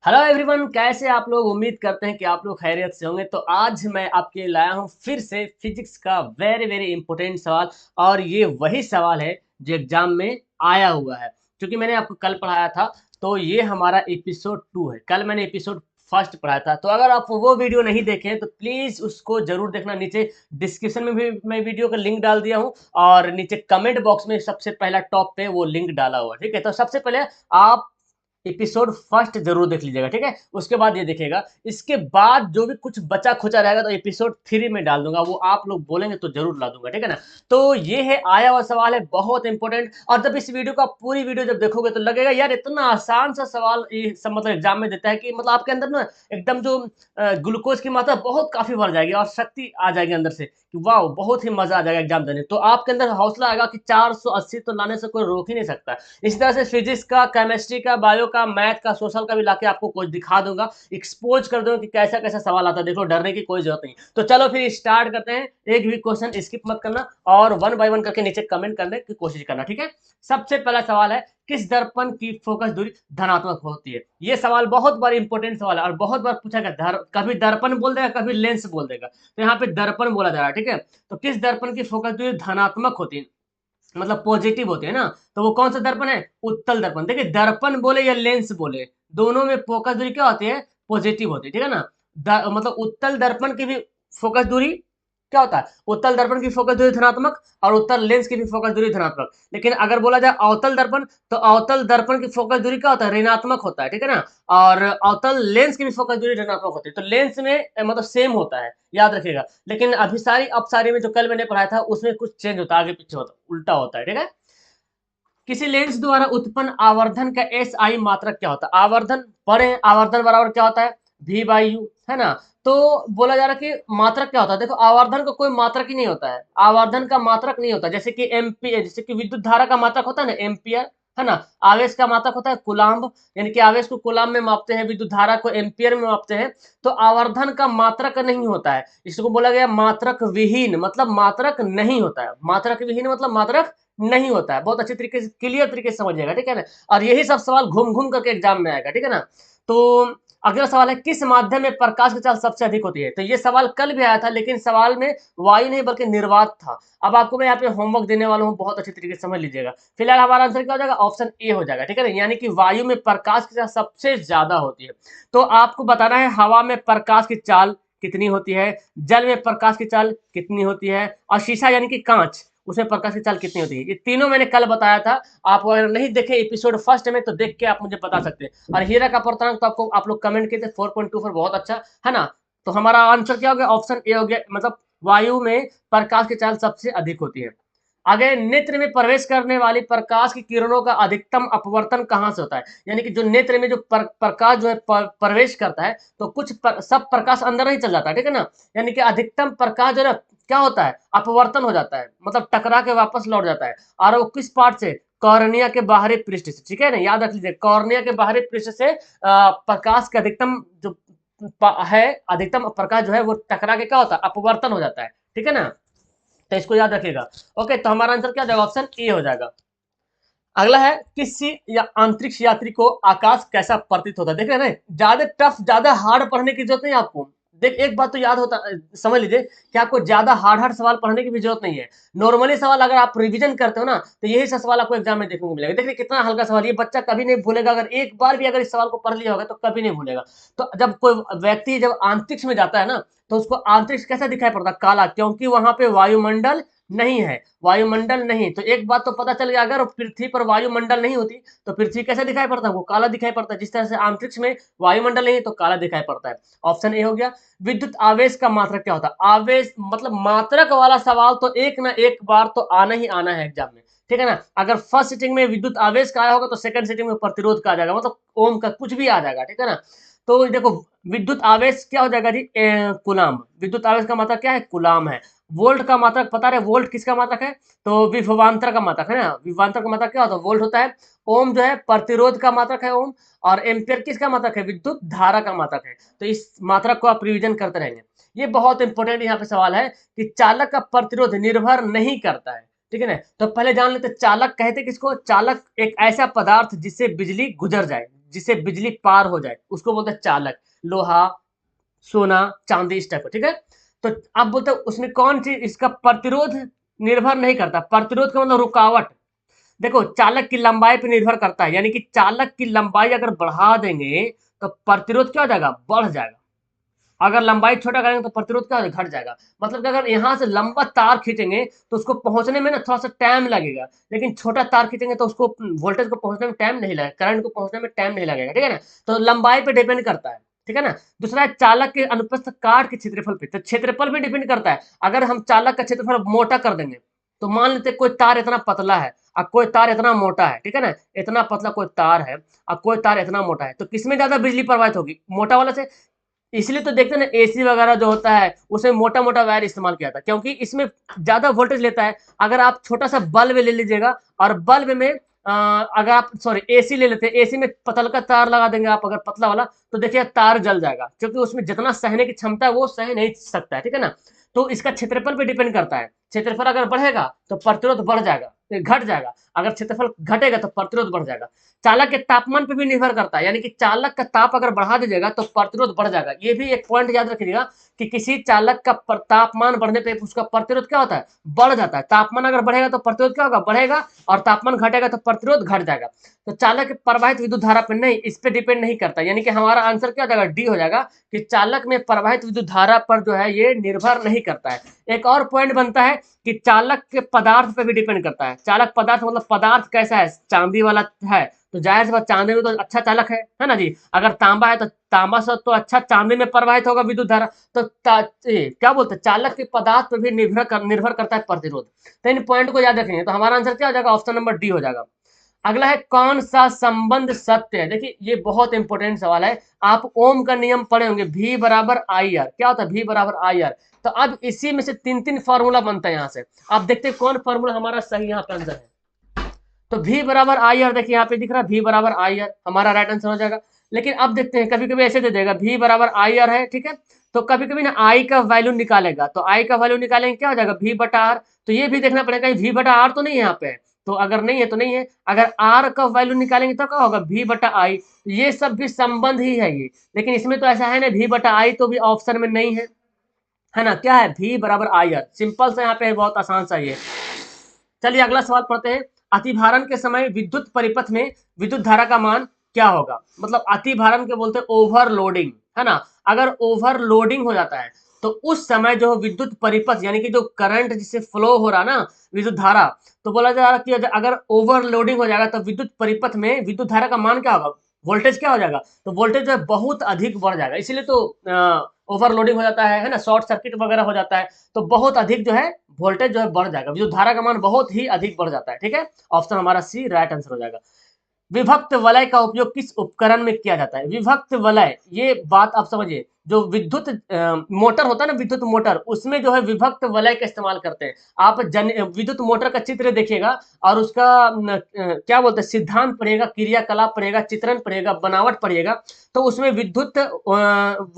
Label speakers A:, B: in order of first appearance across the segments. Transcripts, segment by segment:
A: Hello everyone, कैसे आप लोग। उम्मीद करते हैं कि आप लोग खैरियत से होंगे। तो आज मैं आपके लिए लाया हूं फिर से फिजिक्स का वेरी वेरी इंपॉर्टेंट सवाल। और ये वही सवाल है जो एग्जाम में आया हुआ है। क्योंकि मैंने आपको कल पढ़ाया था, तो ये हमारा एपिसोड 2 है। कल मैंने एपिसोड फर्स्ट पढ़ाया था, तो अगर आप वो वीडियो नहीं देखे तो प्लीज उसको जरूर देखना। नीचे डिस्क्रिप्शन में भी मैं वीडियो का लिंक डाल दिया हूँ, और नीचे कमेंट बॉक्स में सबसे पहला टॉप पे वो लिंक डाला हुआ है। ठीक है, तो सबसे पहले आप एपिसोड फर्स्ट जरूर देख लीजिएगा। ठीक है, उसके बाद ये देखिएगा। इसके बाद जो भी कुछ बचा खुचा रहेगा तो एपिसोड 3 में डाल दूंगा, वो आप लोग बोलेंगे तो जरूर ला दूंगा। ठीक है ना। तो ये है आया हुआ सवाल, है बहुत इंपॉर्टेंट। और जब इस वीडियो का पूरी वीडियो जब देखोगे तो लगेगा यार इतना आसान सा सवाल ये सब मतलब एग्जाम में देता है कि मतलब आपके अंदर ना एकदम जो ग्लूकोज की मात्रा बहुत काफी बढ़ जाएगी और शक्ति आ जाएगी अंदर से कि वाह बहुत ही मजा आ जाएगा एग्जाम देने। तो आपके अंदर हौसला आएगा कि 480 तो लाने से कोई रोक ही नहीं सकता। इस तरह से फिजिक्स का, केमिस्ट्री का, बायो का, मैथ का, सोशल का भी लाके आपको कुछ दिखा दूंगा, एक्सपोज कर दूंगा कि कैसा कैसा सवाल आता है। देखो, डरने की कोई जरूरत नहीं। तो चलो फिर स्टार्ट करते हैं। एक भी क्वेश्चन स्किप मत करना और वन बाय वन करके नीचे कमेंट करने की कोशिश करना। ठीक है। सबसे पहला सवाल है, किस दर्पण की फोकस दूरी धनात्मक होती है। ये सवाल बहुत बार इंपॉर्टेंट सवाल है और बहुत बार पूछा गया। कभी दर्पण बोल देगा, कभी लेंस बोल देगा, तो यहाँ पे दर्पण बोला जा रहा है। ठीक है। तो किस दर्पण की फोकस दूरी धनात्मक होती है, मतलब पॉजिटिव होते हैं ना, तो वो कौन सा दर्पण है? उत्तल दर्पण। देखिए, दर्पण बोले या लेंस बोले, दोनों में फोकस दूरी क्या होती है? पॉजिटिव होती है। ठीक है ना। मतलब उत्तल दर्पण की भी फोकस दूरी क्या होता है? उत्तल दर्पण की फोकस दूरी धनात्मक और उत्तल लेंस की भी फोकस दूरी धनात्मक। लेकिन अगर बोला जाए अवतल दर्पण, तो अवतल दर्पण की फोकस दूरी क्या होता है? ऋणात्मक होता है। ठीक है ना। और अवतल लेंस की भी फोकस दूरी ऋणात्मक होती है। तो लेंस में मतलब सेम होता है, याद रखिएगा। लेकिन अभिसारी अपसारी में जो कल मैंने पढ़ाया था उसमें कुछ चेंज होता है, आगे पीछे होता है, उल्टा होता है। ठीक है। किसी लेंस द्वारा उत्पन्न आवर्धन का एस आई मात्रक क्या होता है? आवर्धन पढ़े, आवर्धन बराबर क्या होता है? वी बाई यू, है ना। तो बोला जा रहा है कि मात्रक क्या होता है। देखो, आवर्धन का कोई मात्रक ही नहीं होता है। आवर्धन का मात्रक नहीं होता। जैसे कि एम्पियर, जैसे कि विद्युत धारा का मात्रक होता है ना एम्पियर, है ना। आवेश का मात्रक होता है कुलाम्ब, यानी कि आवेश को कुलाम्ब में मापते हैं, विद्युत धारा को एम्पियर में मापते हैं। तो आवर्धन का मात्रक नहीं होता है। इसको बोला गया मात्रक विहीन, मतलब मात्रक नहीं होता है। मात्रक विहीन मतलब मात्रक नहीं होता है। बहुत अच्छे तरीके से, क्लियर तरीके से समझिएगा। ठीक है ना। और यही सब सवाल घूम घूम करके एग्जाम में आएगा। ठीक है ना। तो अगला सवाल है, किस माध्यम में प्रकाश की चाल सबसे अधिक होती है। तो ये सवाल कल भी आया था, लेकिन सवाल में वायु नहीं बल्कि निर्वात था। अब आपको मैं यहाँ पे होमवर्क देने वाला हूँ, बहुत अच्छे तरीके से समझ लीजिएगा। फिलहाल हमारा आंसर क्या हो जाएगा? ऑप्शन ए हो जाएगा। ठीक है ना। यानी कि वायु में प्रकाश की चाल सबसे ज्यादा होती है। तो आपको बताना है हवा में प्रकाश की चाल कितनी होती है, जल में प्रकाश की चाल कितनी होती है, और शीशा यानी कि कांच, उसमें प्रकाश की चाल कितनी होती है। ये तीनों मैंने कल बताया था। आप अगर नहीं देखे एपिसोड फर्स्ट में तो देख के आप मुझे बता सकते हैं। और हीरा का पूर्णांक तो आपको आप लोग कमेंट किए थे 4.24, बहुत अच्छा है ना। तो हमारा आंसर क्या हो गया? ऑप्शन ए हो गया, मतलब वायु में प्रकाश की चाल सबसे अधिक होती है। आगे, नेत्र में प्रवेश करने वाली प्रकाश की किरणों का अधिकतम अपवर्तन कहाँ से होता है। यानी कि जो नेत्र में जो प्रकाश जो है प्रवेश करता है, तो सब प्रकाश अंदर नहीं चल जाता है। ठीक है ना। यानी कि अधिकतम प्रकाश जो है ना, क्या होता है? अपवर्तन हो जाता है, मतलब टकरा के वापस लौट जाता है। और वो किस पार्ट से? कॉर्निया के बाहरी पृष्ठ से। ठीक है ना, याद रख लीजिए, कॉर्निया के बाहरी पृष्ठ से प्रकाश का अधिकतम जो है, अधिकतम प्रकाश जो है वो टकरा के क्या होता है? अपवर्तन हो जाता है। ठीक है ना। तो इसको याद रखिएगा। ओके, तो हमारा आंसर क्या हो जाएगा? ऑप्शन ए हो जाएगा। अगला है, किसी या अंतरिक्ष यात्री को आकाश कैसा प्रतीत होता है। देख रहे हैं ना, ज्यादा टफ, ज्यादा हार्ड पढ़ने की जरूरत नहीं है आपको। देख, एक बात तो याद होता, समझ लीजिए कि आपको ज्यादा हार्ड हार्ड सवाल पढ़ने की भी जरूरत नहीं है। नॉर्मली सवाल अगर आप रिवीजन करते हो ना, तो यही सा सवाल आपको एग्जाम में देखने को मिलेगा। देखिए कितना हल्का सवाल, ये बच्चा कभी नहीं भूलेगा। अगर एक बार भी अगर इस सवाल को पढ़ लिया होगा तो कभी नहीं भूलेगा। तो जब कोई व्यक्ति जब अंतरिक्ष में जाता है ना, तो उसको अंतरिक्ष कैसा दिखाई पड़ता है? काला, क्योंकि वहां पे वायुमंडल नहीं है। वायुमंडल नहीं, तो एक बात तो पता चल गया, अगर पृथ्वी पर वायुमंडल नहीं होती तो पृथ्वी कैसा दिखाई पड़ता है? वो काला दिखाई पड़ता है। जिस तरह से अंतरिक्ष में वायुमंडल नहीं है तो काला दिखाई पड़ता है। ऑप्शन ए हो गया। विद्युत आवेश का मात्रक क्या होता है? आवेश मतलब मात्रक वाला सवाल तो एक ना एक बार तो आना ही आना है एग्जाम में। ठीक है ना। अगर फर्स्ट सिटिंग में विद्युत आवेश का आया होगा तो सेकंड सिटिंग में प्रतिरोध का आ जाएगा, मतलब ओम का कुछ भी आ जाएगा। ठीक है ना। तो देखो, विद्युत आवेश क्या हो जाएगा जी? कुलाम। विद्युत आवेश का मात्रक क्या है? कुलाम है। वोल्ट का मात्रक पता रहे, वोल्ट किसका मात्रक है? तो विभवांतर का मात्रक है ना। विभवांतर का मात्रक क्या होता है? वोल्ट होता है। ओम जो है प्रतिरोध का मात्रक है, ओम। और एम्पियर किसका मात्रक है? विद्युत धारा का मात्रक है। तो इस मात्रक को आप रिवीजन करते रहेंगे। ये बहुत इंपॉर्टेंट यहाँ पे सवाल है कि चालक का प्रतिरोध निर्भर नहीं करता है। ठीक है ना। तो पहले जान लेते, चालक कहते किसको? चालक एक ऐसा पदार्थ जिससे बिजली गुजर जाए, जिसे बिजली पार हो जाए उसको बोलते हैं चालक। लोहा, सोना, चांदी इस टाइप का, ठीक है। तो अब बोलते हैं उसमें कौन चीज इसका प्रतिरोध निर्भर नहीं करता। प्रतिरोध का मतलब रुकावट। देखो चालक की लंबाई पर निर्भर करता है, यानी कि चालक की लंबाई अगर बढ़ा देंगे तो प्रतिरोध क्या हो जाएगा, बढ़ जाएगा। अगर लंबाई छोटा करेंगे तो प्रतिरोध क्या हो जाएगा, घट जाएगा। मतलब कि अगर यहाँ से लंबा तार खींचेंगे तो उसको पहुंचने में ना थोड़ा सा टाइम लगेगा, लेकिन छोटा तार खींचेंगे तो उसको वोल्टेज को पहुंचने में टाइम नहीं लगेगा, करंट को पहुंचने में टाइम नहीं लगेगा, ठीक है ना। तो लंबाई पे डिपेंड करता है, ठीक है ना। दूसरा है चालक के अनुप्रस्थ काट के क्षेत्रफल पे, तो क्षेत्रफल भी डिपेंड करता है। अगर हम चालक का क्षेत्रफल मोटा कर देंगे तो मान लेते हैं कोई तार इतना पतला है और कोई तार इतना मोटा है, ठीक है ना। इतना पतला कोई तार है और कोई तार इतना मोटा है, तो किसमें ज्यादा बिजली प्रवाहित होगी, मोटा वाला से। इसलिए तो देखते हैं ना एसी वगैरह जो होता है उसमें मोटा मोटा वायर इस्तेमाल किया था, क्योंकि इसमें ज्यादा वोल्टेज लेता है। अगर आप छोटा सा बल्ब ले लीजिएगा और बल्ब में अगर आप सॉरी एसी ले लेते हैं, एसी में पतला का तार लगा देंगे आप अगर पतला वाला, तो देखिए तार जल जाएगा, क्योंकि उसमें जितना सहने की क्षमता है वो सह नहीं सकता है, ठीक है ना। तो इसका क्षेत्रफल पे डिपेंड करता है। क्षेत्रफल अगर बढ़ेगा तो प्रतिरोध बढ़ जाएगा, घट जाएगा। अगर क्षेत्रफल घटेगा तो प्रतिरोध बढ़ जाएगा। चालक के तापमान पे भी निर्भर करता है, यानी कि चालक का ताप अगर बढ़ा दीजिएगा तो प्रतिरोध बढ़ जाएगा। ये भी एक पॉइंट याद रखिएगा कि किसी चालक का तापमान बढ़ने पे उसका प्रतिरोध क्या होता है, बढ़ जाता है। तापमान अगर बढ़ेगा तो प्रतिरोध क्या होगा, बढ़ेगा, और तापमान घटेगा तो प्रतिरोध घट जाएगा। तो चालक के प्रवाहित विद्युत धारा पर नहीं, इस पे डिपेंड नहीं करता, यानी कि हमारा आंसर क्या हो जाएगा, डी हो जाएगा कि चालक में प्रवाहित विद्युत धारा पर जो है ये निर्भर नहीं करता है। एक और पॉइंट बनता है कि चालक के पदार्थ पे भी डिपेंड करता है। चालक पदार्थ मतलब पदार्थ कैसा है, चांदी वाला है तो जाहिर सी बात चांदी में तो अच्छा चालक है ना जी। अगर तांबा है तो तांबा से तो अच्छा चांदी में प्रवाहित होगा विद्युत धारा। तो क्या बोलते हैं, चालक के पदार्थ पर भी निर्भर करता है प्रतिरोध। तो इन पॉइंट को याद रखेंगे, तो हमारा आंसर क्या हो जाएगा, ऑप्शन नंबर डी हो जाएगा। अगला है कौन सा संबंध सत्य है। देखिए ये बहुत इंपॉर्टेंट सवाल है। आप ओम का नियम पढ़े होंगे, V बराबर आई आर। क्या होता है, V बराबर आई आर। तो अब इसी में से तीन तीन फॉर्मूला बनता है यहाँ से। आप देखते हैं कौन फॉर्मूला हमारा सही यहाँ पे आंसर है। तो V बराबर आई आर, देखिए यहाँ पे दिख रहा है V बराबर आई आर, हमारा राइट आंसर हो जाएगा। लेकिन अब देखते हैं कभी कभी ऐसे दे देगा V बराबर आई आर है, ठीक है। तो कभी कभी ना I का वैल्यू निकालेगा, तो I का वैल्यू निकालेंगे क्या हो जाएगा, V बटा आर। तो ये भी देखना पड़ेगा V बटा आर तो नहीं है यहाँ पे। तो अगर नहीं है तो नहीं है। अगर R का वैल्यू निकालेंगे तो क्या होगा, V बटा आई। ये सब भी संबंध ही है ये। लेकिन इसमें तो ऐसा है ना, V बटा आई तो भी ऑप्शन में नहीं है ना। क्या है, V बराबर आई आर। सिंपल सा यहाँ पे बहुत आसान सा ये। चलिए अगला सवाल पढ़ते हैं। अतिभारण के समय विद्युत परिपथ में विद्युत धारा का मान क्या होगा। मतलब अतिभारण के बोलते हैं ओवरलोडिंग, है ना। अगर ओवरलोडिंग हो जाता है तो उस समय जो विद्युत परिपथ यानी कि जो करंट जिससे फ्लो हो रहा ना विद्युत धारा, तो बोला जा रहा कि अगर ओवरलोडिंग हो जाएगा तो विद्युत परिपथ में विद्युत धारा का मान क्या होगा, वोल्टेज क्या हो जाएगा, तो वोल्टेज जो है बहुत अधिक बढ़ जाएगा। इसीलिए तो ओवरलोडिंग हो जाता है ना, शॉर्ट सर्किट वगैरह हो जाता है, तो बहुत अधिक जो है वोल्टेज जो है बढ़ जाएगा, विद्युत धारा का मान बहुत ही अधिक बढ़ जाता है, ठीक है। ऑप्शन हमारा सी राइट आंसर हो जाएगा। विभक्त वलय का उपयोग किस उपकरण में किया जाता है। विभक्त वलय, ये बात आप समझिए, जो विद्युत मोटर होता है ना, विद्युत मोटर, उसमें जो है विभक्त वलय का इस्तेमाल करते हैं। आप विद्युत मोटर का चित्र देखिएगा और उसका क्या बोलते हैं सिद्धांत पढ़िएगा, क्रियाकलाप पढ़िएगा, चित्रण पढ़िएगा, बनावट पढ़िएगा, तो उसमें विद्युत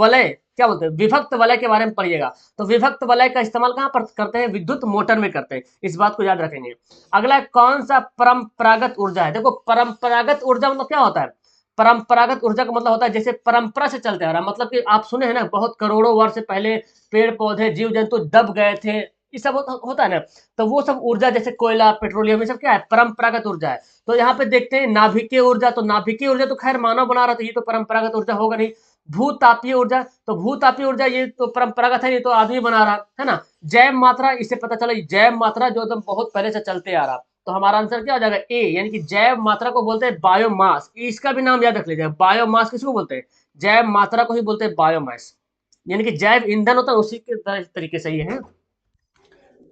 A: वलय क्या बोलते हैं, विभक्त वलय के बारे में पढ़िएगा। तो विभक्त वलय का इस्तेमाल कहाँ पर करते हैं, विद्युत मोटर में करते हैं। इस बात को याद रखेंगे। अगला कौन सा परंपरागत ऊर्जा है। देखो परंपरागत ऊर्जा मतलब क्या होता है, परंपरागत ऊर्जा का मतलब होता है जैसे परंपरा से चलते आ रहा है। मतलब कि आप सुने हैं ना, बहुत करोड़ों वर्ष से पहले पेड़ पौधे जीव जंतु दब गए थे, ये सब होता है ना। तो वो सब ऊर्जा जैसे कोयला पेट्रोलियम ये सब क्या है, परंपरागत ऊर्जा है। तो यहाँ पे देखते हैं नाभिकीय ऊर्जा, तो नाभिकीय ऊर्जा तो खैर मानव बना रहा था, ये तो परंपरागत ऊर्जा होगा नहीं। भूतापीय ऊर्जा, तो भूतापीय ऊर्जा ये तो परंपरागत है, ये तो आदमी बना रहा है ना। जैव मात्रा, इससे पता चला जैव मात्रा जो एकदम बहुत पहले से चलते आ रहा। तो हमारा आंसर क्या हो जाएगा, ए, यानी कि जैव मात्रा को बोलते हैं बायोमास। इसका भी नाम याद रख लीजिए, बायोमास किसको बोलते हैं, जैव मात्रा को ही बोलते हैं बायोमास, यानी कि जैव ईंधन होता है उसी के तरीके से ही है।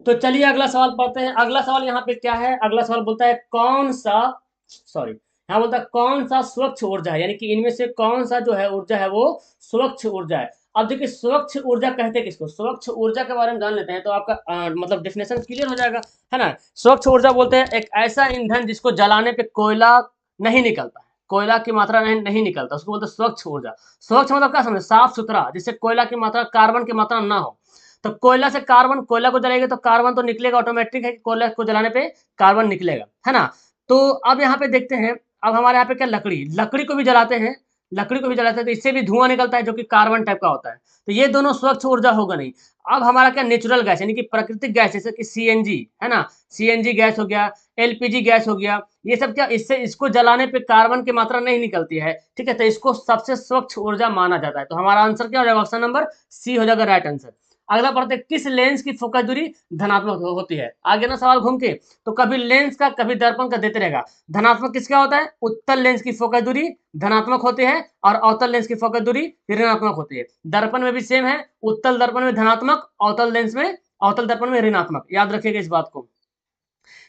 A: तो चलिए अगला सवाल पढ़ते हैं। अगला सवाल यहाँ पे क्या है, अगला सवाल बोलता है कौन सा, सॉरी यहाँ बोलता है कौन सा स्वच्छ ऊर्जा है, यानी कि इनमें से कौन सा जो है ऊर्जा है वो स्वच्छ ऊर्जा है। अब देखिए स्वच्छ ऊर्जा कहते हैं किसको, स्वच्छ ऊर्जा के बारे में जान लेते हैं तो आपका मतलब डेफिनेशन क्लियर हो जाएगा, है ना। स्वच्छ ऊर्जा बोलते हैं एक ऐसा ईंधन जिसको जलाने पे कोयला नहीं निकलता, कोयला की मात्रा नहीं निकलता, उसको बोलते हैं स्वच्छ ऊर्जा। स्वच्छ मतलब क्या समझे, साफ सुथरा, जिससे कोयला की मात्रा, कार्बन की मात्रा ना हो। तो कोयला से कार्बन, कोयला को जलाएंगे तो कार्बन तो निकलेगा, ऑटोमेटिक है कि कोयला को जलाने पे कार्बन निकलेगा, है ना। तो अब यहाँ पे देखते हैं, अब हमारे यहाँ पे क्या, लकड़ी, लकड़ी को भी जलाते हैं, लकड़ी को भी जलाते हैं तो इससे भी धुआं निकलता है जो कि कार्बन टाइप का होता है। तो ये दोनों स्वच्छ ऊर्जा होगा नहीं। अब हमारा क्या, नेचुरल गैस यानी कि प्राकृतिक गैस, जैसे कि सीएनजी है ना, सीएनजी गैस हो गया, एलपीजी गैस हो गया, ये सब क्या, इससे इसको जलाने पे कार्बन की मात्रा नहीं निकलती है, ठीक है, तो इसको सबसे स्वच्छ ऊर्जा माना जाता है। तो हमारा आंसर क्या हो जाएगा, ऑप्शन नंबर सी हो जाएगा राइट आंसर। अगला पढ़ते हैं, किस लेंस की फोकस दूरी धनात्मक होती है। आगे ना सवाल घूम के, तो कभी लेंस का कभी दर्पण का देते रहेगा। धनात्मक किसका होता है, उत्तल लेंस की फोकस दूरी धनात्मक होती है और अवतल लेंस की फोकस दूरी ऋणात्मक होती है। दर्पण में भी सेम है, उत्तल दर्पण में धनात्मक, अवतल लेंस में, अवतल दर्पण में ऋणात्मक। याद रखिएगा इस बात को।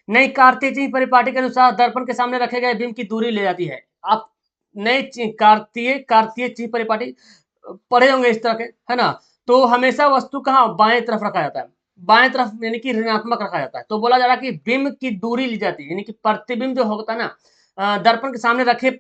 A: नई कार्तीय परिपाटी के अनुसार दर्पण के सामने रखे गए बिंब की दूरी ले जाती है। आप नई कार्तीय कार्तीय परिपाटी पढ़े होंगे इस तरह के, है ना। तो हमेशा वस्तु कहाँ, बाएं तरफ रखा जाता है, बाएं तरफ यानी कि ऋणात्मक रखा जाता है। तो बोला जा रहा है कि बिंब की दूरी ली जाती है, यानी कि प्रतिबिंब जो होता है ना, दर्पण के सामने रखे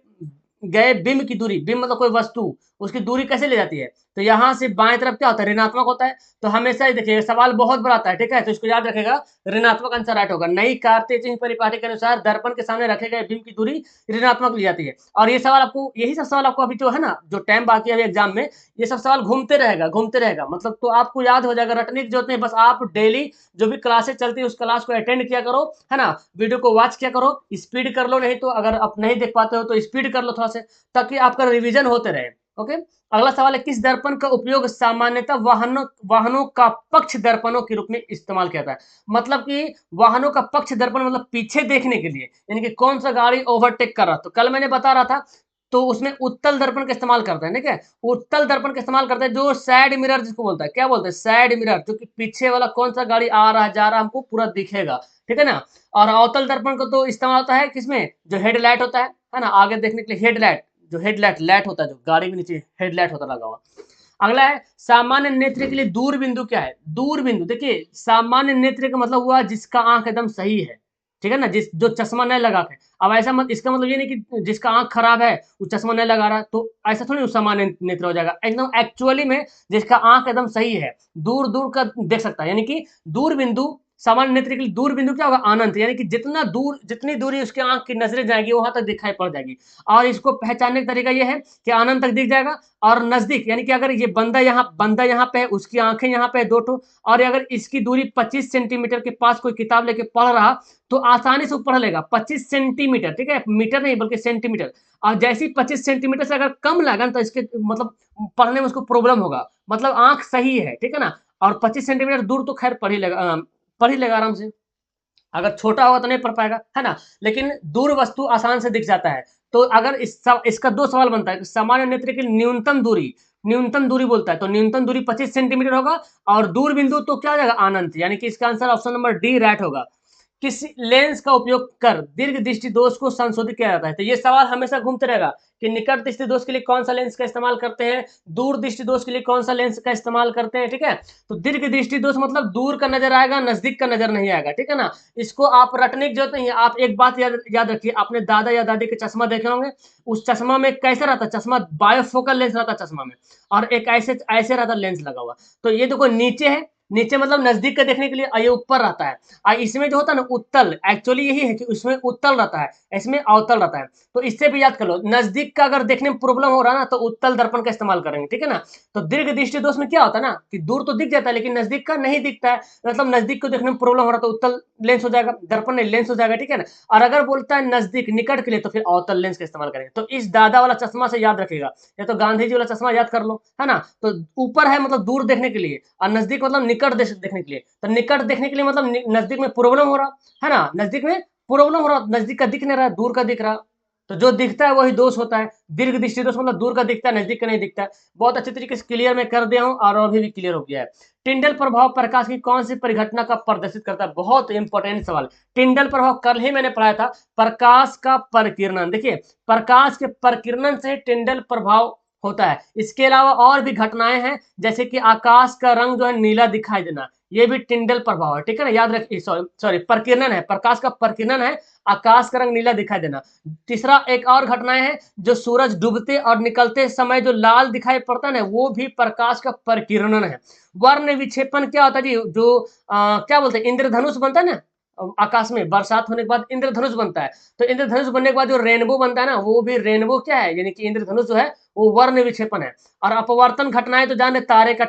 A: गए बिंब की दूरी, बिंब मतलब कोई वस्तु, उसकी दूरी कैसे ले जाती है, तो यहाँ से बाएं तरफ क्या होता है, ऋणात्मक होता है। तो हमेशा ही देखिए सवाल बहुत बड़ा आता है, ठीक है, तो इसको याद रखेगा, ऋणात्मक आंसर राइट होगा। नई कार्तीय परिपाटी के अनुसार दर्पण के सामने रखे गए बिंब की दूरी ऋणात्मक ली जाती है। और ये सवाल आपको, यही सब सवाल आपको अभी जो है ना, जो टाइम बाकी है एग्जाम में, ये सब सवाल घूमते रहेगा, घूमते रहेगा, मतलब तो आपको याद हो जाएगा, रटने की जरूरत नहीं, बस आप डेली जो भी क्लासेस चलती है उस क्लास को अटेंड किया करो, है ना, वीडियो को वॉच किया करो, स्पीड कर लो, नहीं तो अगर आप नहीं देख पाते हो तो स्पीड कर लो थोड़ा से, ताकि आपका रिवीजन होते रहे। ओके, अगला सवाल है, किस दर्पण का उपयोग सामान्यतः वाहनों वाहनों का पक्ष दर्पणों के रूप में इस्तेमाल किया जाता है। मतलब कि वाहनों का पक्ष दर्पण मतलब पीछे देखने के लिए, यानी कि कौन सा गाड़ी ओवरटेक कर रहा, तो कल मैंने बता रहा था, तो उसमें उत्तल दर्पण का इस्तेमाल करते हैं, ठीक है, उत्तल दर्पण का इस्तेमाल करते हैं, जो साइड मिरर जिसको बोलता है, क्या बोलते हैं, साइड मिरर, जो कि पीछे वाला कौन सा गाड़ी आ रहा है जा रहा है हमको पूरा दिखेगा, ठीक है ना। और अवतल दर्पण को तो इस्तेमाल होता है किसमें, जो हेडलाइट होता है ना, आगे देखने के लिए हेडलाइट, जो हेडलाइट लाइट होता है, जो गाड़ी के नीचे हेडलाइट होता लगा हुआ। अगला है, सामान्य नेत्र के लिए दूर बिंदु क्या है। दूर बिंदु देखिए, सामान्य नेत्र का मतलब हुआ जिसका आंख एकदम सही है, ठीक है ना, जिस जो चश्मा नहीं लगा के। अब ऐसा मत, इसका मतलब ये नहीं कि जिसका आंख खराब है वो चश्मा नहीं लगा रहा, तो ऐसा थोड़ी वो सामान्य नेत्र हो जाएगा, एकदम एक्चुअली में जिसका आंख एकदम सही है, दूर दूर का देख सकता है, यानी कि दूर बिंदु, सामान्य नेत्र के लिए दूर बिंदु क्या होगा, अनंत, यानी कि जितना दूर, जितनी दूरी उसके आंख की नजरें जाएगी वहां तक दिखाई पड़ जाएगी। और इसको पहचानने का तरीका यह है कि अनंत तक दिख जाएगा। और नजदीक यानी कि अगर ये बंदा यहाँ पे है, उसकी आंखें यहाँ पे है दो ठो, और अगर इसकी दूरी 25 सेंटीमीटर के पास कोई किताब लेके पढ़ रहा, तो आसानी से पढ़ लेगा 25 सेंटीमीटर, ठीक है, मीटर नहीं बल्कि सेंटीमीटर। और जैसे ही 25 सेंटीमीटर से अगर कम लगा ना, तो इसके मतलब पढ़ने में उसको प्रॉब्लम होगा, मतलब आंख सही है, ठीक है ना। और 25 सेंटीमीटर दूर तो खैर पढ़ ही लेगा आराम से, अगर छोटा होगा तो नहीं पढ़ पाएगा, है ना। लेकिन दूर वस्तु आसान से दिख जाता है। तो अगर इसका दो सवाल बनता है, सामान्य नेत्र की न्यूनतम दूरी, न्यूनतम दूरी बोलता है, तो न्यूनतम दूरी 25 सेंटीमीटर होगा, और दूर बिंदु तो क्या हो जाएगा, अनंत, यानी कि इसका answer option number D right होगा। किस लेंस का उपयोग कर दीर्घ दृष्टि दोष को संशोधित किया जाता है। तो ये सवाल हमेशा घूमते रहेगा कि निकट दृष्टि दोष के लिए कौन सा लेंस का इस्तेमाल करते हैं, दूर दृष्टि दोष के लिए कौन सा लेंस का इस्तेमाल करते हैं, ठीक है। तो दीर्घ दृष्टि दोष मतलब दूर का नजर आएगा, नजदीक का नजर नहीं आएगा, ठीक है ना। इसको आप रटने की जरूरत नहीं है, आप एक बात याद रखिए, आपने दादा या दादी के चश्मा देखे होंगे, उस चश्मा में कैसा रहता है, चश्मा बायोफोकल लेंस रहता है चश्मा में, और एक ऐसे ऐसे रहता लेंस लगा हुआ। तो ये देखो नीचे है, नीचे मतलब नजदीक का देखने के लिए, और ये ऊपर रहता है, और इसमें जो होता है ना उत्तल, एक्चुअली यही है कि उसमें उत्तल रहता है, इसमें अवतल रहता है। तो इससे भी याद कर लो, नजदीक का अगर देखने में प्रॉब्लम हो रहा है ना, तो उत्तल दर्पण का इस्तेमाल करेंगे, ठीक है ना। तो दीर्घ दृष्टि दोष में क्या होता है ना, कि दूर तो दिख जाता है लेकिन नजदीक का नहीं दिखता है, मतलब नजदीक को देखने में प्रॉब्लम हो रहा है तो उत्तल लेंस हो जाएगा, दर्पण नहीं लेंस हो जाएगा, ठीक है ना। और अगर बोलता है नजदीक निकट के लिए, तो फिर अवतल लेंस का इस्तेमाल करेंगे। तो इस दादा वाला चश्मा से याद रखेगा, या तो गांधी जी वाला चश्मा याद कर लो, है ना। तो ऊपर है मतलब दूर देखने के लिए, और नजदीक मतलब निकट देखने के लिए। तो निकट देखने के लिए मतलब नजदीक में प्रॉब्लम हो रहा है ना, नजदीक में प्रॉब्लम हो रहा, नजदीक का दिख नहीं रहा, दूर का दिख रहा, तो जो दिखता है वही दोष होता है। दीर्घ दृष्टि दोष मतलब दूर का दिखता है, नजदीक का नहीं दिखता है। बहुत अच्छे तरीके से क्लियर मैं कर दिया हूं, और अभी भी क्लियर हो गया है। टिंडल प्रभाव प्रकाश की कौन सी परिघटना का प्रदर्शित करता है, बहुत इंपॉर्टेंट सवाल। टिंडल प्रभाव कल ही मैंने पढ़ाया था, प्रकाश का परिकिरणन, देखिए प्रकाश के परिकिरणन से टिंडल प्रभाव होता है। इसके अलावा और भी घटनाएं हैं, जैसे कि आकाश का रंग जो है नीला दिखाई देना, ये भी टिंडल प्रभाव है, ठीक है ना, याद रखिए। सॉरी प्रकीर्णन है, प्रकाश का प्रकीर्णन है, आकाश का रंग नीला दिखाई देना। तीसरा एक और घटनाएं हैं, जो सूरज डूबते और निकलते समय जो लाल दिखाई पड़ता है ना, वो भी प्रकाश का प्रकीर्णन है। वर्ण विक्षेपण क्या होता है जी, जो क्या बोलते हैं, इंद्रधनुष बनता है ना, आकाश में बरसात होने के बाद इंद्रधनुष बनता है। तो इंद्रधनुष बनने के बाद जो रेनबो बनता है ना, वो भी रेनबो क्या है, यानी कि इंद्रधनुष जो है वो वर्ण विक्षेपण है। और अपवर्तन घटनाएं तो जाने, तारे का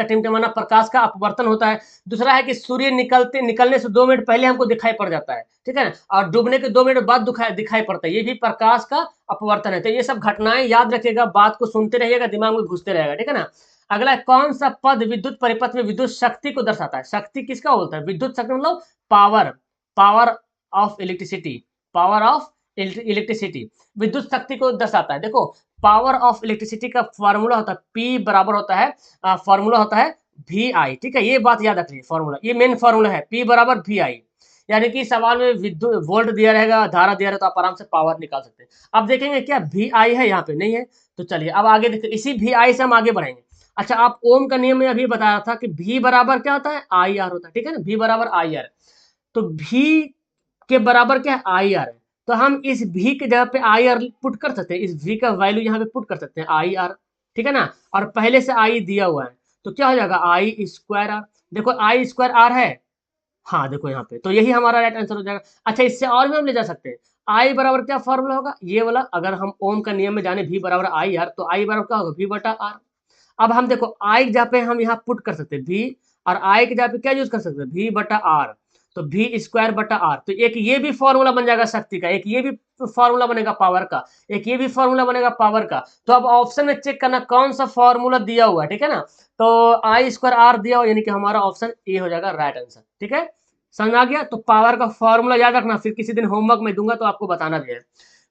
A: टिमटिमाना प्रकाश का अपवर्तन होता है। दूसरा है कि सूर्य निकलने से 2 मिनट पहले हमको दिखाई पड़ जाता है, ठीक है ना, और डूबने के 2 मिनट बाद दिखाई पड़ता है, ये भी प्रकाश का अपवर्तन है। तो ये सब घटनाएं याद रखिएगा, बात को सुनते रहिएगा, दिमाग में घुसते रहेगा, ठीक है ना। अगला है, कौन सा पद विद्युत परिपथ में विद्युत शक्ति को दर्शाता है। शक्ति किसका बोलता है, विद्युत शक्ति मतलब power, power of electricity, power of electricity विद्युत शक्ति को दर्शाता है। देखो, पावर ऑफ इलेक्ट्रिसिटी का फॉर्मूला होता है, P बराबर होता है, फॉर्मूला होता है VI, ठीक है, ये बात याद रखिए, फॉर्मूला, ये मेन फॉर्मूला है, P बराबर VI। यानी कि सवाल में विद्युत वोल्ट दिया रहेगा, धारा दिया रहेगा, तो आप आराम से पावर निकाल सकते हैं। अब देखेंगे क्या VI है, यहाँ पे नहीं है, तो चलिए अब आगे देखते, इसी VI से हम आगे बढ़ेंगे। अच्छा, आप ओम का नियम में अभी बता रहा था कि V बराबर क्या होता है, IR होता है, ठीक है ना, V बराबर IR। तो V के बराबर क्या है, IR है। तो हम इस V के जगह पे IR पुट कर सकते हैं, इस V का वैल्यू यहाँ पे पुट कर सकते हैं, IR, ठीक है ना। और पहले से I दिया हुआ है, तो क्या हो जाएगा, I स्क्वायर R। देखो I स्क्वायर R है, हाँ देखो यहाँ पे, तो यही हमारा राइट आंसर हो जाएगा। अच्छा, इससे और भी हम ले जा सकते हैं, I बराबर क्या फॉर्मूला होगा, ये वाला, अगर हम ओम का नियम में जाने V बराबर IR, तो I बराबर क्या होगा, V बटा R। अब हम देखो I के जगह पे हम यहाँ पुट कर सकते हैं V, और I के जगह पे क्या यूज कर सकते हैं, V बटा R। तो V स्क्वायर बटा R, तो एक ये भी फॉर्मूला बन जाएगा शक्ति का, एक ये भी फॉर्मूला बनेगा पावर का, एक ये भी फॉर्मूला बनेगा पावर का। तो अब ऑप्शन में चेक करना कौन सा फॉर्मूला दिया हुआ है, ठीक है ना। तो I स्क्वायर R दिया हुआ, यानी कि हमारा ऑप्शन ए हो जाएगा राइट आंसर, ठीक है, समझ आ गया। तो पावर का फॉर्मूला याद रखना, फिर किसी दिन होमवर्क में दूंगा तो आपको बताना भी है।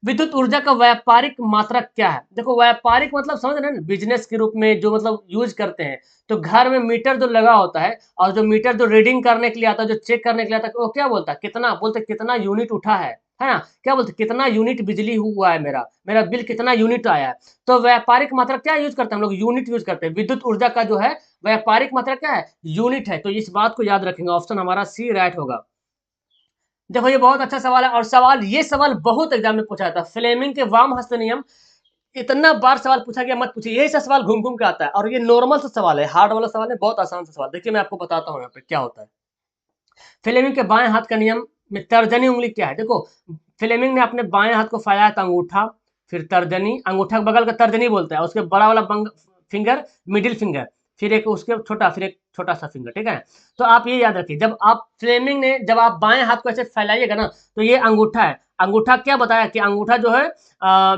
A: विद्युत ऊर्जा का व्यापारिक मात्रा क्या है। देखो, व्यापारिक मतलब समझ रहे हैं, बिजनेस के रूप में जो मतलब यूज करते हैं। तो घर में मीटर जो लगा होता है, और जो मीटर जो रीडिंग करने के लिए आता है, जो चेक करने के लिए आता है, वो क्या बोलता है, कितना बोलते, कितना यूनिट उठा है ना, क्या बोलते, कितना यूनिट बिजली हुआ है, मेरा मेरा बिल कितना यूनिट आया है। तो व्यापारिक मात्रा क्या यूज करते हैं हम लोग, यूनिट यूज करते हैं। विद्युत ऊर्जा का जो है व्यापारिक मात्रा क्या है, यूनिट है। तो इस बात को याद रखेंगे, ऑप्शन हमारा सी राइट होगा। देखो, ये बहुत अच्छा सवाल है, और ये सवाल बहुत एग्जाम में पूछा था, फ्लेमिंग के वाम हस्त नियम, इतना बार सवाल पूछा गया, मत पूछिए, यही सा सवाल घूम घूम के आता है, और ये नॉर्मल सा सवाल है, हार्ड वाला सवाल है, बहुत आसान सा सवाल। देखिए मैं आपको बताता हूँ यहाँ पे क्या होता है। फ्लेमिंग के बाएं हाथ का नियम में तर्जनी उंगली क्या है। देखो, फ्लेमिंग ने अपने बाएं हाथ को फैलाया था, अंगूठा, फिर तर्जनी, अंगूठा के बगल का तर्जनी बोलता है, उसके बड़ा वाला फिंगर मिडिल फिंगर, फिर एक उसके छोटा, फिर एक छोटा सा फिंगर, ठीक है। तो आप ये याद रखिए, जब आप बाएं हाथ को ऐसे फैलाइएगा ना, तो ये अंगूठा है, अंगूठा क्या बताया कि अंगूठा जो है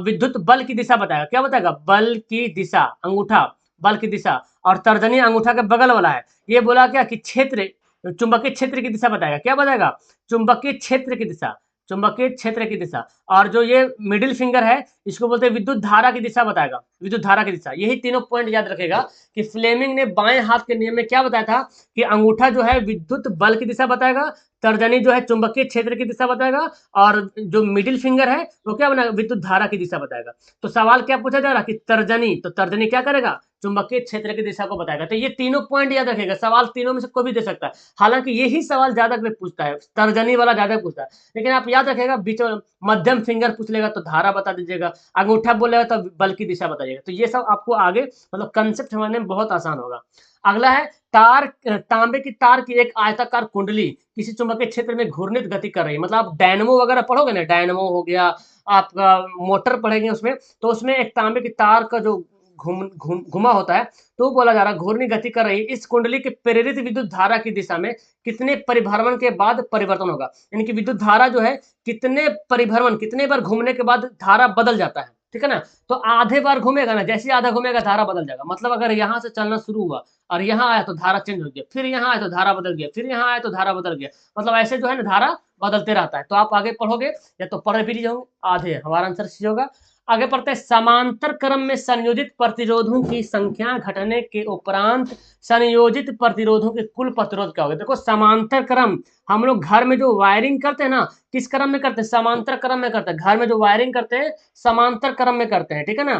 A: विद्युत बल की दिशा बताएगा, क्या बताएगा, बल की दिशा, अंगूठा बल की दिशा। और तर्जनी अंगूठा के बगल वाला है, ये बोला क्या कि क्षेत्र, चुंबकीय क्षेत्र की दिशा बताएगा, क्या बताएगा, चुंबकीय क्षेत्र की दिशा, चुंबकीय क्षेत्र की दिशा। और जो ये मिडिल फिंगर है, इसको बोलते हैं विद्युत धारा की दिशा बताएगा, विद्युत धारा की दिशा। यही तीनों पॉइंट याद रखेगा कि फ्लेमिंग ने बाएं हाथ के नियम में क्या बताया था कि अंगूठा जो है विद्युत बल की दिशा बताएगा, तर्जनी जो है चुंबकीय क्षेत्र की दिशा बताएगा, और जो मिडिल फिंगर है वो क्या बनाएगा, विद्युत धारा की दिशा बताएगा। तो सवाल क्या पूछा जा रहा है कि तर्जनी, तो तर्जनी क्या करेगा, चुंबकीय क्षेत्र की दिशा को बताएगा। तो ये तीनों पॉइंट याद रखेगा, सवाल तीनों में से कोई भी दे सकता है, हालांकि यही सवाल ज्यादा पूछता है, तर्जनी वाला ज्यादा पूछता है। लेकिन आप याद रखेगा, बीच मध्यम फिंगर पूछ लेगा तो धारा बता दीजिएगा, अंगूठा बोलेगा तो बल की दिशा बताइएगा। तो ये सब आपको आगे मतलब कंसेप्ट समझने में बहुत आसान होगा। अगला है, तांबे की तार की एक आयताकार कुंडली किसी चुंबकीय क्षेत्र में घूर्णित गति कर रही है। मतलब आप डायनमो वगैरह पढ़ोगे ना, डायनमो हो गया, आपका मोटर पढ़ेंगे उसमें, तो उसमें एक तांबे की तार का जो घुमा होता है, तो बोला जा रहा है घूर्णी गति कर रही, इस कुंडली के प्रेरित विद्युत धारा की दिशा में कितने परिभ्रमण के बाद परिवर्तन होगा। यानी कि विद्युत धारा जो है कितने परिभ्रमण, कितने बार घूमने के बाद धारा बदल जाता है, ठीक है ना। तो आधे बार घूमेगा ना, जैसे आधा घूमेगा धारा बदल जाएगा। मतलब अगर यहाँ से चलना शुरू हुआ और यहाँ आया तो धारा चेंज हो गया, फिर यहाँ आया तो धारा बदल गया, फिर यहाँ आया तो धारा बदल गया, मतलब ऐसे जो है ना धारा बदलते रहता है। तो आप आगे पढ़ोगे या तो पढ़ भी जाओगे, आधे हमारा आंसर सी होगा। आगे पढ़ते हैं, समांतर क्रम में संयोजित प्रतिरोधों की संख्या घटने के उपरांत संयोजित प्रतिरोधों के कुल प्रतिरोध क्या होगा। देखो, समांतर क्रम, हम लोग घर में जो वायरिंग करते हैं ना, किस क्रम में करते हैं, समांतर क्रम में करते हैं। घर में जो वायरिंग करते हैं समांतर क्रम में करते हैं, ठीक है ना।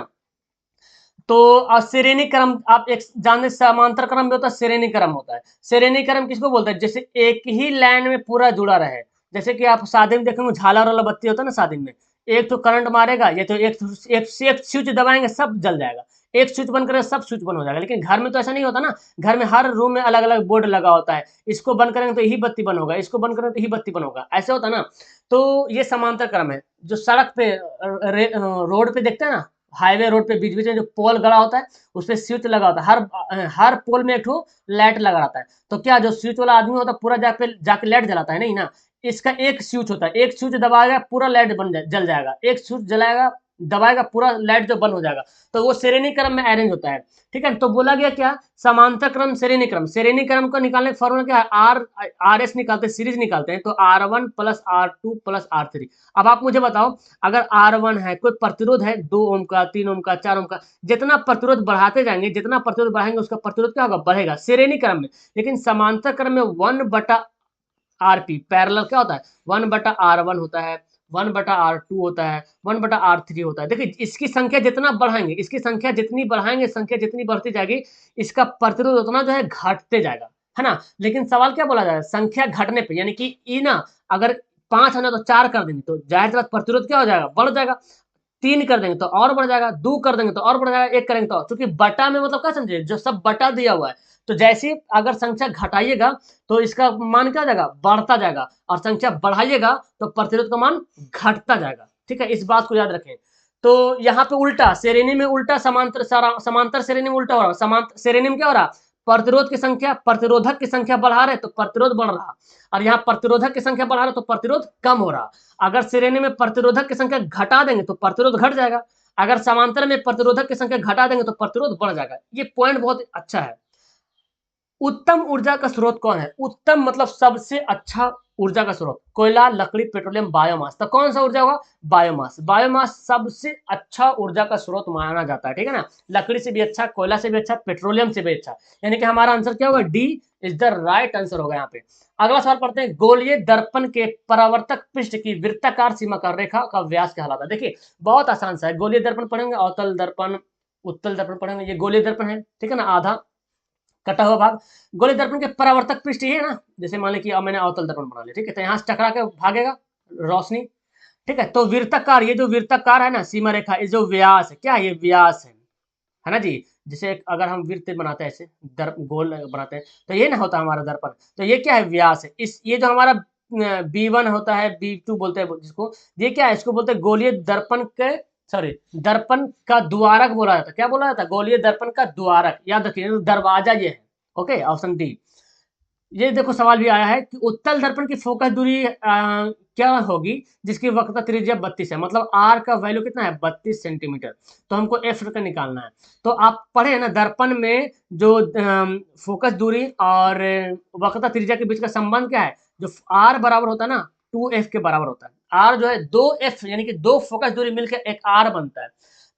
A: तो श्रेणी क्रम आप एक जानते, समांतर क्रम भी होता है, श्रेणी क्रम होता है। श्रेणी क्रम किसको बोलते हैं, जैसे एक ही लाइन में पूरा जुड़ा रहे। जैसे कि आप शादी में देखेंगे झालर वाला बत्ती होता है ना शादी में, एक तो करंट मारेगा, ये तो एक स्विच दबाएंगे सब जल जाएगा। एक स्विच बंद करेंगे सब स्विच बंद हो जाएगा। लेकिन घर में तो ऐसा नहीं होता ना, घर में हर रूम में अलग अलग बोर्ड लगा होता है, इसको बंद करेंगे तो यही बत्ती बंद होगा, इसको बंद करेंगे तो यही बत्ती बंद होगा, ऐसे होता है ना। तो ये समांतर क्रम है। जो सड़क पे रोड पे देखते हैं ना, हाईवे रोड पे बीच बीच में जो पोल गड़ा होता है, उस पर स्विच लगा होता है, हर पोल में एक ठो लाइट लगा रहता है। तो क्या जो स्विच वाला आदमी होता है पूरा जाके लाइट जलाता है, नहीं ना। इसका एक स्विच होता है, एक स्विच दबाएगा पूरा लाइट जल जाएगा, एक स्विच जलाएगा दबाएगा पूरा लाइट जो बंद हो जाएगा। तो वो श्रेणी क्रम में अरेंज होता है, ठीक है। तो बोला गया क्या, समांतर क्रम श्रेणी क्रम, श्रेणी क्रम को निकालने का फॉर्मूला क्या है, आर एस निकालते हैं, सीरीज निकालते हैं, तो R1 plus R2 plus R3। अब आप मुझे बताओ, अगर R1 है, कोई प्रतिरोध है 2 ओम का, 3 ओम का, 4 ओम का, जितना प्रतिरोध बढ़ाते जाएंगे, जितना प्रतिरोध बढ़ाएंगे उसका प्रतिरोध क्या होगा, बढ़ेगा श्रेणी क्रम में। लेकिन समांतर क्रम में 1/RP पैरेलल क्या होता है, 1/R1 होता है, 1/R2 होता है, 1/R3 होता है। देखिए इसकी संख्या जितना बढ़ाएंगे, इसकी संख्या जितनी बढ़ाएंगे, संख्या जितनी बढ़ती जाएगी, इसका प्रतिरोध उतना जो है घटते जाएगा, है ना। लेकिन सवाल क्या बोला जाएगा, संख्या घटने पे, यानी कि ई ना, अगर 5 है ना तो 4 कर देंगे तो जाहिर सी बात प्रतिरोध क्या हो जाएगा, बढ़ जाएगा। 3 कर देंगे तो और बढ़ जाएगा, 2 कर देंगे तो और बढ़ जाएगा, 1 करेंगे तो और, क्योंकि बटा में मतलब क्या समझे, जो सब बटा दिया हुआ है। तो जैसे ही अगर संख्या घटाइएगा तो इसका मान क्या हो जाएगा, बढ़ता जाएगा, और संख्या बढ़ाइएगा तो प्रतिरोध का मान घटता जाएगा, ठीक है। इस बात को याद रखें। तो यहाँ पे उल्टा श्रेणी में उल्टा, समांतर श्रेणी में उल्टा हो रहा है। समांतर श्रेणी में क्या हो रहा, प्रतिरोध की संख्या, प्रतिरोधक की संख्या बढ़ा रहे तो प्रतिरोध बढ़ रहा, और यहाँ प्रतिरोधक की संख्या बढ़ा रहे तो प्रतिरोध कम हो रहा। अगर श्रेणी में प्रतिरोधक की संख्या घटा देंगे तो प्रतिरोध घट जाएगा, अगर समांतर में प्रतिरोधक की संख्या घटा देंगे तो प्रतिरोध बढ़ जाएगा। ये पॉइंट बहुत अच्छा है। उत्तम ऊर्जा का स्रोत कौन है, उत्तम मतलब सबसे अच्छा ऊर्जा का स्रोत, कोयला, लकड़ी, पेट्रोलियम, बायोमास। तो कौन सा ऊर्जा होगा, बायोमास। बायोमास सबसे अच्छा ऊर्जा का स्रोत माना जाता है, ठीक है ना। लकड़ी से भी अच्छा, कोयला से भी अच्छा, पेट्रोलियम से भी अच्छा, यानी कि हमारा आंसर क्या होगा, D is the right answer होगा यहाँ पे। अगला सवाल पढ़ते हैं, गोलीय दर्पण के परावर्तक पृष्ठ की वृत्ताकार सीमाकार रेखा का व्यास कहलाता है। देखिए बहुत आसान सा है, गोलीय दर्पण पढ़ेंगे, अवतल दर्पण, उत्तल दर्पण पढ़ेंगे, ये गोलीय दर्पण है, ठीक है ना, आधा कटा हुआ भाग। गोलीय दर्पण के परावर्तक पृष्ठ ये है ना, जैसे मान लीजिए अब मैंने अवतल दर्पण बना लिया, ठीक है, तो यहाँ से टकरा के भागेगा रोशनी, ठीक है। तो वृत्ताकार, ये जो वृत्ताकार है ना सीमा रेखा, ये जो व्यास है, क्या है, ये व्यास है ना जी। जैसे अगर हम वृत्त बनाते हैं, ऐसे गोल बनाते हैं, तो ये ना होता है हमारा दर्पण, तो ये क्या है, व्यास है। इस ये जो हमारा B1 होता है, B2 बोलते हैं जिसको, ये क्या है, इसको बोलते हैं गोलीय दर्पण के, सॉरी, दर्पण का द्वारक बोला जाता है। क्या बोला जाता है, गोलीय दर्पण का द्वारक, याद रखिए दरवाजा ये है। Okay, option D. ये देखो सवाल भी आया है कि उत्तल दर्पण की फोकस दूरी क्या होगी जिसकी वक्रता त्रिज्या 32 है, मतलब आर का वैल्यू कितना है, 32 सेंटीमीटर। तो हमको एफ का निकालना है। तो आप पढ़े ना दर्पण में जो फोकस दूरी और वक्रता त्रिज्या के बीच का संबंध क्या है, जो आर बराबर होता है ना 2f के बराबर होता है। आर जो है 2f, यानी कि 2 फोकस दूरी मिलकर एक आर बनता है।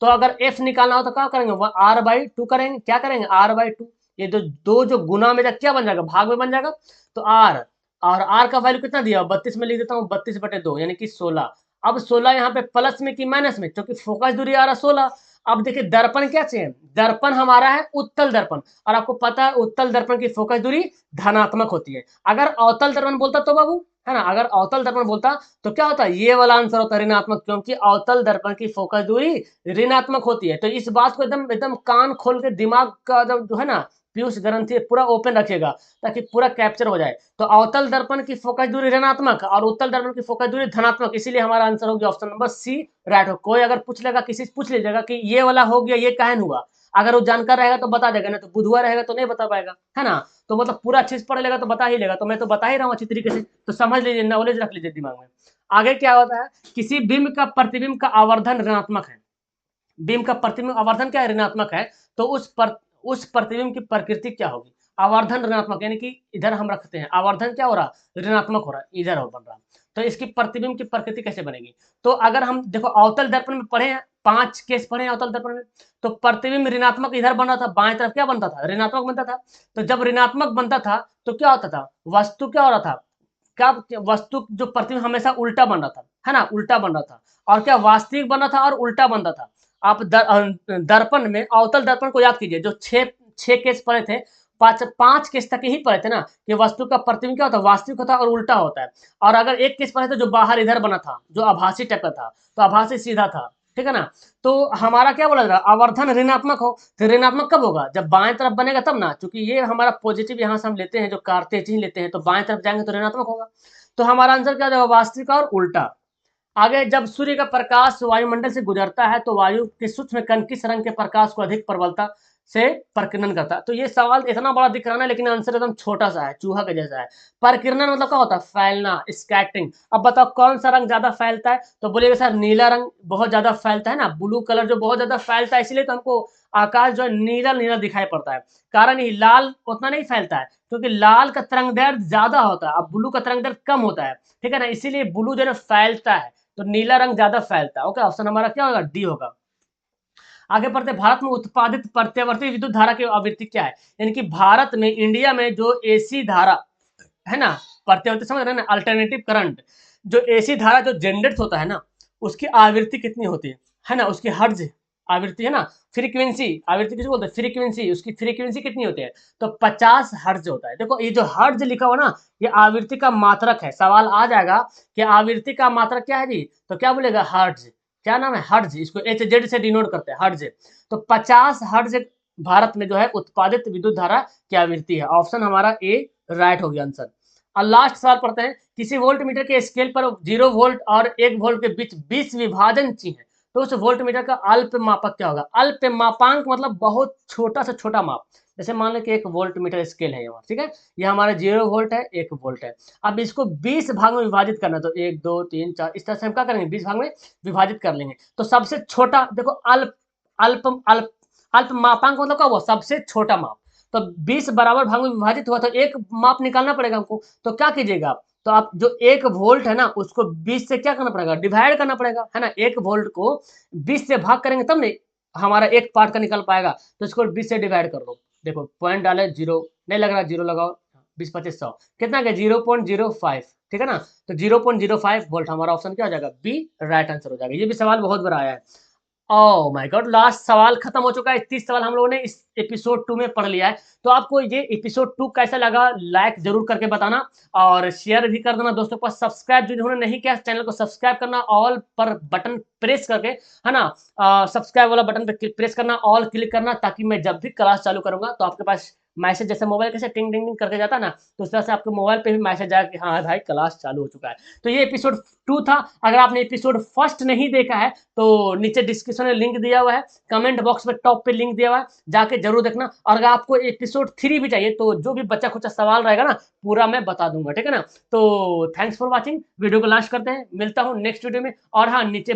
A: तो अगर एफ निकालना हो तो क्या करेंगे, वो r/2 करेंगे, क्या करेंगे, r/2। ये जो दो जो गुना में क्या बन जाएगा, भाग में बन जाएगा। तो आर, और आर का वैल्यू कितना दिया, 32 में लिख देता हूँ, 32/2 यानी कि 16। अब 16 यहाँ पे प्लस में कि माइनस में, क्योंकि फोकस दूरी आ रहा 16। अब देखिए दर्पण क्या चाहिए, दर्पण हमारा है उत्तल दर्पण, और आपको पता है उत्तल दर्पण की फोकस दूरी धनात्मक होती है। अगर अवतल दर्पण बोलता तो बाबू, है ना, अगर अवतल दर्पण बोलता तो क्या होता है, ये वाला आंसर होता है ऋणात्मक, क्योंकि अवतल दर्पण की फोकस दूरी ऋणात्मक होती है। तो इस बात को एकदम एकदम कान खोल के दिमाग का जो है ना पीयूष ग्रंथि पूरा ओपन रखेगा, ताकि पूरा कैप्चर हो जाए। तो अवतल दर्पण की फोकस दूरी ऋणात्मक और उत्तल दर्पण की फोकस दूरी धनात्मक, इसीलिए हमारा आंसर हो गया ऑप्शन नंबर सी राइट हो। कोई अगर पूछ लेगा, किसी से पूछ लीजिएगा कि ये वाला हो गया, ये कहन हुआ, अगर वो जानकार रहेगा तो बता देगा, ना तो बुधुआ रहेगा तो नहीं बता पाएगा, है ना। तो मतलब पूरा अच्छे से पढ़ लेगा तो बता ही लेगा, तो मैं तो बता ही रहा हूँ अच्छी तरीके से, तो समझ लीजिए, नॉलेज रख लीजिए दिमाग में। आगे क्या होता है, किसी बिंब का प्रतिबिंब का आवर्धन ऋणात्मक है, बिंब का प्रतिबिंब आवर्धन क्या है, ऋणात्मक है, तो उस प्रतिबिंब की प्रकृति क्या होगी, आवर्धन ऋणात्मक, यानी कि इधर हम रखते हैं आवर्धन क्या हो रहा, ऋणात्मक हो रहा, इधर हो बन रहा, तो इसकी प्रतिबिंब की प्रकृति कैसे बनेगी। तो अगर हम देखो अवतल दर्पण में पढ़े हैं, 5 केस पढ़े हैं अवतल दर्पण में, तो प्रतिबिंब ऋणात्मक इधर बन रहा था, बाएं तरफ क्या बनता था, ऋणात्मक बनता था। तो जब ऋणात्मक बनता था तो क्या होता था, वस्तु क्या हो रहा था, क्या वस्तु जो प्रतिबिंब हमेशा उल्टा बन रहा था, है ना, उल्टा बन रहा था, और क्या वास्तविक बन रहा था और उल्टा बन रहा था। आप दर्पण में अवतल दर्पण को याद कीजिए, जो छह केस पढ़े थे, पांच केस तक ही पढ़े थे ना, कि वस्तु का प्रतिबिंब क्या होता है, वास्तविक होता है और उल्टा होता है। और अगर एक केस पढ़े थे जो बाहर इधर बना था, जो आभासी टाइप का था, तो आभासी सीधा था, ठीक है ना। तो हमारा क्या बोला जा रहा है, आवर्धन ऋणात्मक हो, तो ऋणात्मक कब होगा, जब बाएं तरफ बनेगा तब ना, क्योंकि ये हमारा पॉजिटिव यहाँ से हम लेते हैं, जो कार्टेशियन लेते हैं, तो बाएं तरफ जाएंगे तो ऋणात्मक होगा। तो हमारा आंसर क्या हो जाएगा, वास्तविक और उल्टा। आगे, जब सूर्य का प्रकाश वायुमंडल से गुजरता है तो वायु के सूक्ष्म कण किस रंग के प्रकाश को अधिक प्रबलता से प्रकीर्णन करता है। तो ये सवाल इतना बड़ा दिख रहा है लेकिन आंसर एकदम छोटा सा है, चूहा के जैसा है। प्रकीर्णन मतलब क्या होता है, फैलना, स्कैटरिंग। अब बताओ कौन सा रंग ज्यादा फैलता है, तो बोलिएगा सर नीला रंग बहुत ज्यादा फैलता है ना, ब्लू कलर जो बहुत ज्यादा फैलता है, इसलिए तो हमको आकाश जो है नीला नीला दिखाई पड़ता है। कारण ये लाल उतना नहीं फैलता है, क्योंकि लाल का तरंगदैर्घ्य ज्यादा होता है, अब ब्लू का तरंगदैर्घ्य कम होता है, ठीक है ना, इसीलिए ब्लू जो है फैलता है, तो नीला रंग ज्यादा फैलता है। ओके, ऑप्शन हमारा क्या होगा, डी होगा। आगे बढ़ते, भारत में उत्पादित प्रत्यावर्ती विद्युत धारा की आवृत्ति क्या है, यानी कि भारत में, इंडिया में जो एसी धारा है ना, प्रत्यावर्ती समझ रहे हैं ना, अल्टरनेटिव करंट, जो एसी धारा जो जनरेट होता है ना, उसकी आवृत्ति कितनी होती है ना, उसकी हर्ज आवृत्ति है ना, फ्रीक्वेंसी, आवृत्ति किसको बोलते हैं, फ्रीक्वेंसी, उसकी फ्रीक्वेंसी कितनी होती है, तो 50 हर्ज होता है। देखो ये जो हर्ज लिखा हुआ ना, ये आवृत्ति का मात्रक है, सवाल आ जाएगा कि आवृत्ति का मात्रक क्या है जी, तो क्या बोलेगा, हर्ज। क्या नाम है, हर्ज, इसको एच जेड से डिनोट करते हैं, हर्ज। तो 50 हर्ज भारत में जो है उत्पादित विद्युत धारा की आवृत्ति है। ऑप्शन हमारा ए राइट हो गया आंसर। और लास्ट सवाल पढ़ते हैं, किसी वोल्ट मीटर के स्केल पर 0 वोल्ट और 1 वोल्ट के बीच 20 विभाजन चिन्ह है, तो उस वोल्ट मीटर का अल्प मापक क्या होगा। अल्प मापांक मतलब बहुत छोटा से छोटा माप, जैसे मान लो कि 1 वोल्ट मीटर स्केल है यहाँ, ठीक है, ये हमारा 0 वोल्ट है, 1 वोल्ट है। अब इसको 20 भाग में विभाजित करना, तो 1 2 3 4 इस तरह से हम क्या करेंगे, 20 भाग में विभाजित कर लेंगे। तो सबसे छोटा देखो, अल्प अल्प अल्प अल्प मापांक मतलब क्या हुआ, सबसे छोटा माप। तो 20 बराबर भाग में विभाजित हुआ, तो एक माप निकालना पड़ेगा हमको। तो क्या कीजिएगा आप, तो आप जो 1 वोल्ट है ना, उसको 20 से क्या करना पड़ेगा, डिवाइड करना पड़ेगा, है ना। 1 वोल्ट को 20 से भाग करेंगे तब नहीं हमारा एक पार्ट का निकल पाएगा, तो इसको 20 से डिवाइड कर दो। देखो पॉइंट डाले, जीरो नहीं लग रहा, जीरो लगाओ, 20 25 100 कितना गया, 0.05, ठीक है ना। तो 0.05 वोल्ट हमारा ऑप्शन क्या हो जाएगा, बी राइट आंसर हो जाएगा। ये भी सवाल बहुत बड़ा आया है। ओह माय गॉड, लास्ट सवाल खत्म हो चुका है। 30 सवाल हम लोगों ने इस एपिसोड 2 में पढ़ लिया है। तो आपको ये एपिसोड 2 कैसा लगा, लाइक जरूर करके बताना और शेयर भी कर देना दोस्तों के पास। सब्सक्राइब जिन्होंने नहीं किया चैनल को सब्सक्राइब करना, ऑल पर बटन प्रेस करके, है ना, सब्सक्राइब वाला बटन पे प्रेस करना, ऑल क्लिक करना, ताकि मैं जब भी क्लास चालू करूंगा तो आपके पास मैसेज, जैसे मोबाइल कैसे टिंग टिंग टिंग करके जाता है ना, तो उस तरह से आपके मोबाइल पे भी मैसेज आया कि हाँ भाई क्लास चालू हो चुका है। तो ये एपिसोड 2 था। अगर आपने एपिसोड फर्स्ट नहीं देखा है तो नीचे डिस्क्रिप्शन में लिंक दिया हुआ है, कमेंट बॉक्स में टॉप पे लिंक दिया हुआ है, जाके जरूर देखना। और अगर आपको एपिसोड 3 भी चाहिए तो जो भी बच्चा खुचा सवाल रहेगा ना, पूरा मैं बता दूंगा, ठीक है ना। तो थैंक्स फॉर वॉचिंग, वीडियो को लास्ट करते हैं, मिलता हूँ नेक्स्ट वीडियो में। और हाँ, नीचे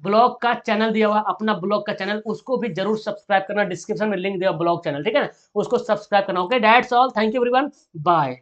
A: ब्लॉग का चैनल दिया हुआ, अपना ब्लॉग का चैनल, उसको भी जरूर सब्सक्राइब करना, डिस्क्रिप्शन में लिंक दिया ब्लॉग चैनल, ठीक है ना, उसको सब्सक्राइब करना। Okay, that's all, thank you everyone, bye.